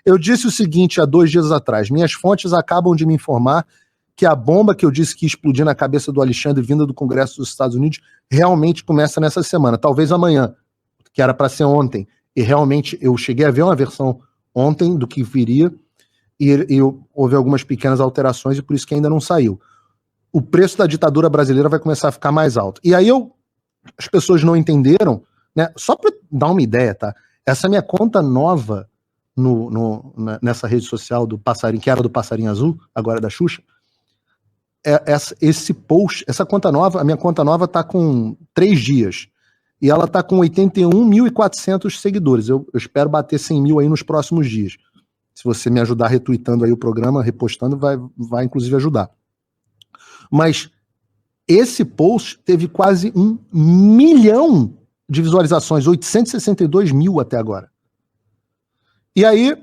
Eu disse o seguinte há 2 dias atrás. Minhas fontes acabam de me informar que a bomba que eu disse que ia explodir na cabeça do Alexandre vinda do Congresso dos Estados Unidos realmente começa nessa semana, talvez amanhã, que era para ser ontem. E realmente eu cheguei a ver uma versão ontem do que viria e houve algumas pequenas alterações e por isso que ainda não saiu. O preço da ditadura brasileira vai começar a ficar mais alto. E aí as pessoas não entenderam, né? Só para dar uma ideia, tá? Essa minha conta nova nessa rede social do Passarinho, que era do Passarinho Azul, agora é da Xuxa, esse post, essa conta nova, a minha conta nova tá com 3 dias. E ela tá com 81.400 seguidores. Eu espero bater 100 mil aí nos próximos dias. Se você me ajudar retweetando aí o programa, repostando, vai inclusive ajudar. Mas esse post teve quase 1 milhão de visualizações, 862 mil até agora. E aí,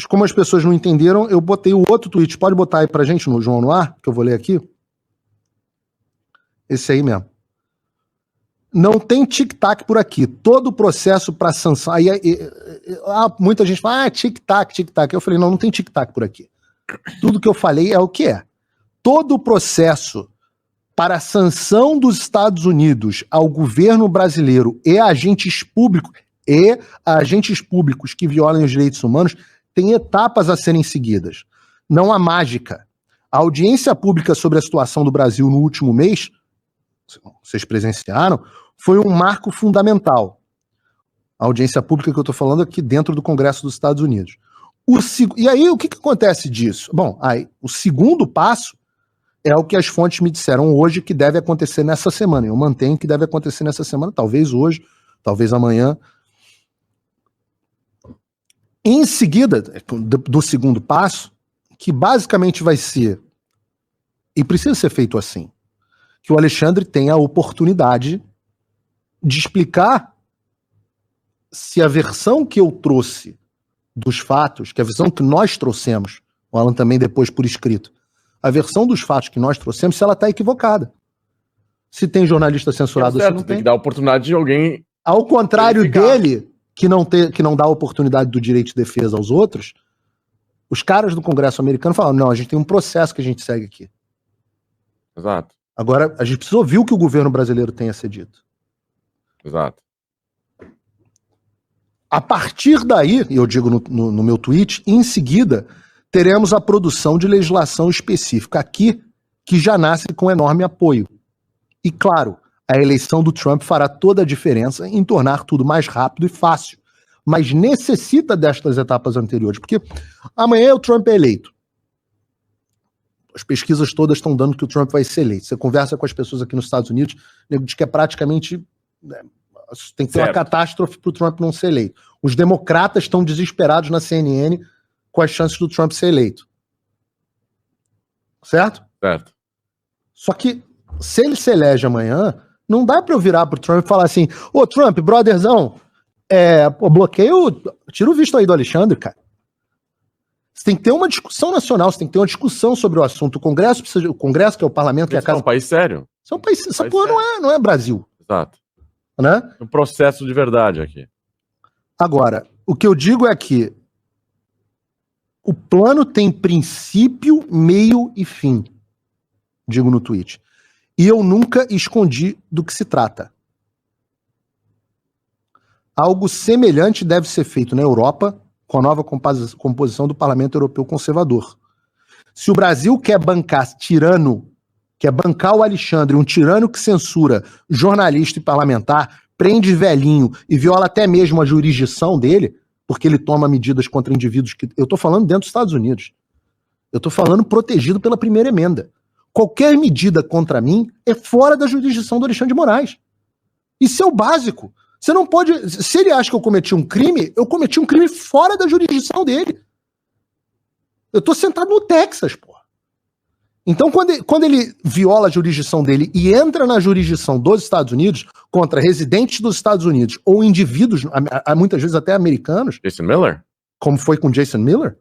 como as pessoas não entenderam, eu botei o outro tweet. Pode botar aí pra gente no João no Ar, que eu vou ler aqui. Esse aí mesmo. Não tem tic-tac por aqui. Todo o processo para sanção... muita gente fala, tic-tac, tic-tac. Eu falei, não tem tic-tac por aqui. Tudo que eu falei é o que é. Todo o processo para a sanção dos Estados Unidos ao governo brasileiro e agentes públicos que violam os direitos humanos tem etapas a serem seguidas. Não há mágica. A audiência pública sobre a situação do Brasil no último mês, vocês presenciaram, foi um marco fundamental. A audiência pública que eu estou falando aqui dentro do Congresso dos Estados Unidos. E aí, o que acontece disso? Bom, aí, o segundo passo é o que as fontes me disseram hoje que deve acontecer nessa semana. Eu mantenho que deve acontecer nessa semana, talvez hoje, talvez amanhã. Em seguida, do segundo passo, que basicamente vai ser, e precisa ser feito assim, que o Alexandre tenha a oportunidade de explicar se a versão que eu trouxe dos fatos, que a versão que nós trouxemos, o Alan também depois por escrito, a versão dos fatos que nós trouxemos, se ela está equivocada. Se tem jornalista censurado, certo, se não tem que dar a oportunidade de alguém... Ao contrário verificar. Dele, que não dá a oportunidade do direito de defesa aos outros, os caras do Congresso americano falam, não, a gente tem um processo que a gente segue aqui. Exato. Agora, a gente precisa ouvir o que o governo brasileiro tem a ser dito. Exato. A partir daí, eu digo no meu tweet, em seguida, teremos a produção de legislação específica aqui, que já nasce com enorme apoio. E claro, a eleição do Trump fará toda a diferença em tornar tudo mais rápido e fácil. Mas necessita destas etapas anteriores, porque amanhã o Trump é eleito. As pesquisas todas estão dando que o Trump vai ser eleito. Você conversa com as pessoas aqui nos Estados Unidos, diz que é praticamente... tem que ter uma catástrofe para o Trump não ser eleito. Os democratas estão desesperados na CNN com as chances do Trump ser eleito. Certo? Certo. Só que, se ele se elege amanhã, não dá para eu virar pro Trump e falar assim, ô Trump, brotherzão, bloqueio, tira o visto aí do Alexandre, cara. Você tem que ter uma discussão nacional, você tem que ter uma discussão sobre o assunto. O Congresso, o Congresso, que é o parlamento, que é a casa... É um país sério. Isso é um país, essa porra não é Brasil. Exato. Né? Um processo de verdade aqui. Agora, o que eu digo é que o plano tem princípio, meio e fim. Digo no tweet. E eu nunca escondi do que se trata. Algo semelhante deve ser feito na Europa com a nova composição do Parlamento Europeu Conservador. Se o Brasil quer bancar tirano, quer bancar o Alexandre, um tirano que censura jornalista e parlamentar, prende velhinho e viola até mesmo a jurisdição dele, porque ele toma medidas contra indivíduos que... Eu estou falando dentro dos Estados Unidos. Eu estou falando protegido pela primeira emenda. Qualquer medida contra mim é fora da jurisdição do Alexandre de Moraes. Isso é o básico. Você não pode... Se ele acha que eu cometi um crime, eu cometi um crime fora da jurisdição dele. Eu estou sentado no Texas, porra. Então, quando ele viola a jurisdição dele e entra na jurisdição dos Estados Unidos contra residentes dos Estados Unidos ou indivíduos, muitas vezes até americanos... Jason Miller? Como foi com Jason Miller?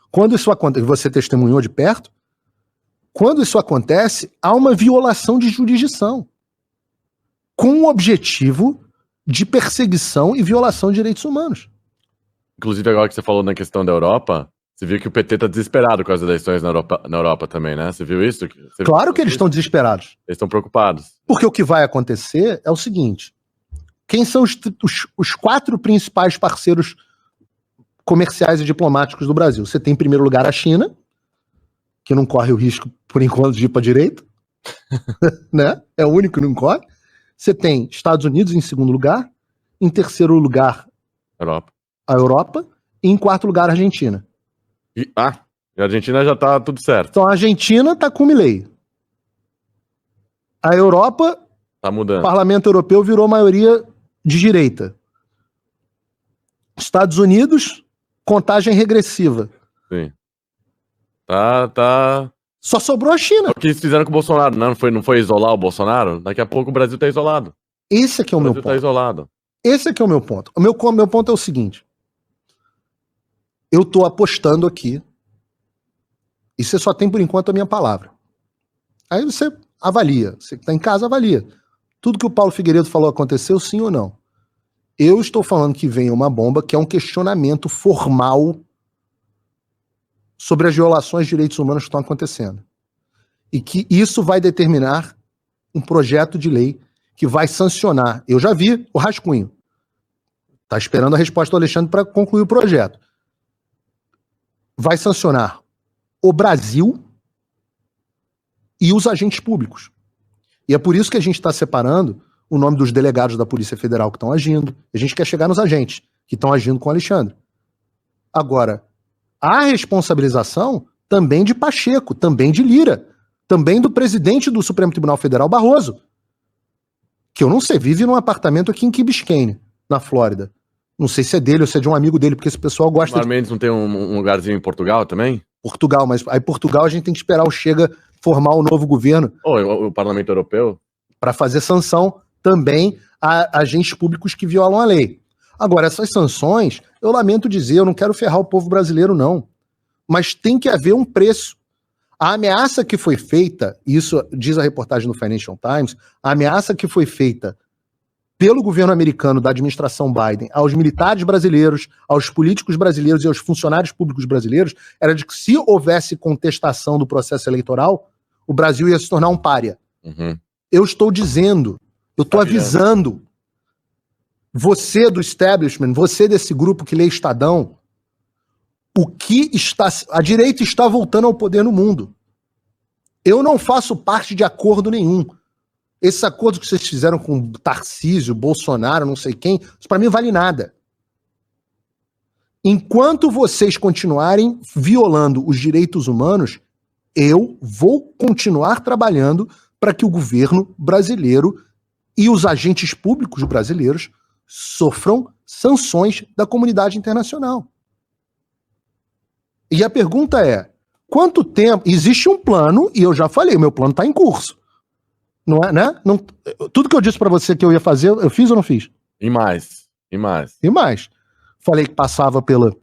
Quando isso acontece, você testemunhou de perto, quando isso acontece, há uma violação de jurisdição com o objetivo de perseguição e violação de direitos humanos. Inclusive, agora que você falou na questão da Europa, você viu que o PT tá desesperado com as eleições na Europa também, né? Você viu isso? Claro que eles estão desesperados. Eles estão preocupados. Porque o que vai acontecer é o seguinte: quem são os 4 principais parceiros comerciais e diplomáticos do Brasil? Você tem em primeiro lugar a China, que não corre o risco, por enquanto, de ir para a direita, né? É o único que não corre. Você tem Estados Unidos em segundo lugar, em terceiro lugar a Europa e em quarto lugar a Argentina. E a Argentina já tá tudo certo. Então a Argentina tá com o Milei. A Europa, tá mudando. O Parlamento Europeu virou maioria de direita. Estados Unidos, contagem regressiva. Sim. Tá. Só sobrou a China. O que eles fizeram com o Bolsonaro, não foi isolar o Bolsonaro? Daqui a pouco o Brasil tá isolado. Esse aqui é o meu ponto. Tá isolado. Esse aqui é o meu ponto. O meu ponto é o seguinte. Eu tô apostando aqui, e você só tem por enquanto a minha palavra. Aí você avalia. Você que tá em casa, avalia. Tudo que o Paulo Figueiredo falou aconteceu, sim ou não? Eu estou falando que vem uma bomba que é um questionamento formal sobre as violações de direitos humanos que estão acontecendo. E que isso vai determinar um projeto de lei que vai sancionar. Eu já vi o rascunho. Está esperando a resposta do Alexandre para concluir o projeto. Vai sancionar o Brasil e os agentes públicos. E é por isso que a gente está separando o nome dos delegados da Polícia Federal que estão agindo. A gente quer chegar nos agentes que estão agindo com o Alexandre. Agora, a responsabilização também de Pacheco, também de Lira, também do presidente do Supremo Tribunal Federal, Barroso, que eu não sei, vive num apartamento aqui em Key Biscayne, na Flórida. Não sei se é dele ou se é de um amigo dele, porque esse pessoal gosta de... Mendes não tem um lugarzinho em Portugal também? Portugal, mas aí Portugal a gente tem que esperar o Chega formar o novo governo. O Parlamento Europeu? Para fazer sanção também a agentes públicos que violam a lei. Agora, essas sanções, eu lamento dizer, eu não quero ferrar o povo brasileiro, não. Mas tem que haver um preço. A ameaça que foi feita, isso diz a reportagem do Financial Times, a ameaça que foi feita pelo governo americano da administração Biden aos militares brasileiros, aos políticos brasileiros e aos funcionários públicos brasileiros, era de que se houvesse contestação do processo eleitoral, o Brasil ia se tornar um pária. Uhum. Eu estou dizendo, eu estou avisando, você do establishment, você desse grupo que lê Estadão, a direita está voltando ao poder no mundo. Eu não faço parte de acordo nenhum. Esses acordos que vocês fizeram com Tarcísio, Bolsonaro, não sei quem, isso para mim vale nada. Enquanto vocês continuarem violando os direitos humanos, eu vou continuar trabalhando para que o governo brasileiro e os agentes públicos brasileiros sofram sanções da comunidade internacional. E a pergunta é, quanto tempo... Existe um plano, e eu já falei, o meu plano está em curso. Não é, né? Não, tudo que eu disse para você que eu ia fazer, eu fiz ou não fiz? E mais. Falei que passava pela,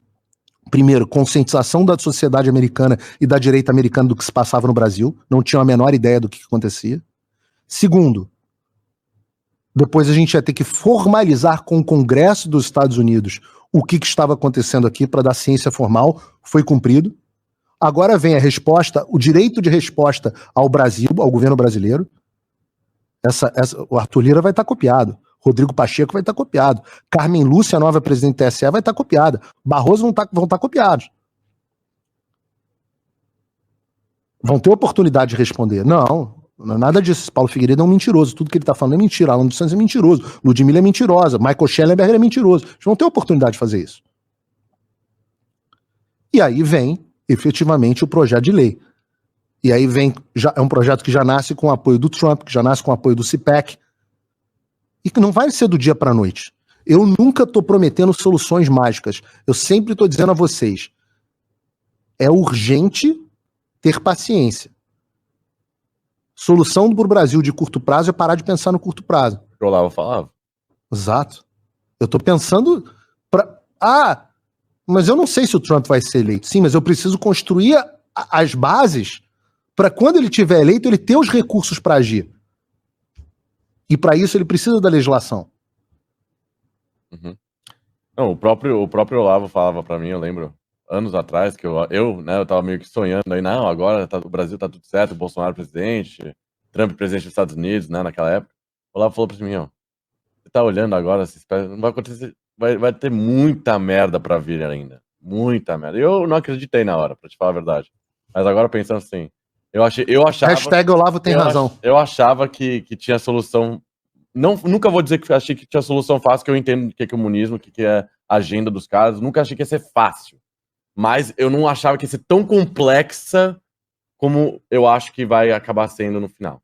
primeiro, conscientização da sociedade americana e da direita americana do que se passava no Brasil. Não tinha a menor ideia do que acontecia. Segundo, depois a gente ia ter que formalizar com o Congresso dos Estados Unidos o que estava acontecendo aqui para dar ciência formal. Foi cumprido. Agora vem a resposta, o direito de resposta ao Brasil, ao governo brasileiro. O Arthur Lira vai estar copiado. Rodrigo Pacheco vai estar copiado. Carmen Lúcia, a nova presidente do TSE, vai estar copiada. Barroso vão estar copiados. Vão ter oportunidade de responder. Não, nada disso. Paulo Figueiredo é um mentiroso. Tudo que ele está falando é mentira. Alan dos Santos é mentiroso. Ludmilla é mentirosa. Michael Schellenberger é mentiroso. Eles vão ter oportunidade de fazer isso. E aí vem, efetivamente, o projeto de lei. E aí é um projeto que já nasce com o apoio do Trump, que já nasce com o apoio do CPEC, e que não vai ser do dia para a noite. Eu nunca estou prometendo soluções mágicas. Eu sempre estou dizendo a vocês, é urgente ter paciência. Solução para o Brasil de curto prazo é parar de pensar no curto prazo. O Olavo falava. Exato. Eu estou pensando... mas eu não sei se o Trump vai ser eleito. Sim, mas eu preciso construir as bases para quando ele tiver eleito, ele ter os recursos para agir. E para isso ele precisa da legislação. Uhum. Não, o próprio Olavo falava pra mim, eu lembro, anos atrás, que eu tava meio que sonhando aí, não, agora o Brasil tá tudo certo, o Bolsonaro presidente, Trump presidente dos Estados Unidos, né, naquela época. O Olavo falou pra mim, ó, você tá olhando agora, você espera, não vai acontecer, vai ter muita merda pra vir ainda. Muita merda. Eu não acreditei na hora, pra te falar a verdade. Mas agora pensando assim, eu achava, Hashtag Olavo tem razão. eu achava que tinha solução. Não, nunca vou dizer que achei que tinha solução fácil, que eu entendo o que é comunismo, o que é a agenda dos caras. Nunca achei que ia ser fácil. Mas eu não achava que ia ser tão complexa como eu acho que vai acabar sendo no final.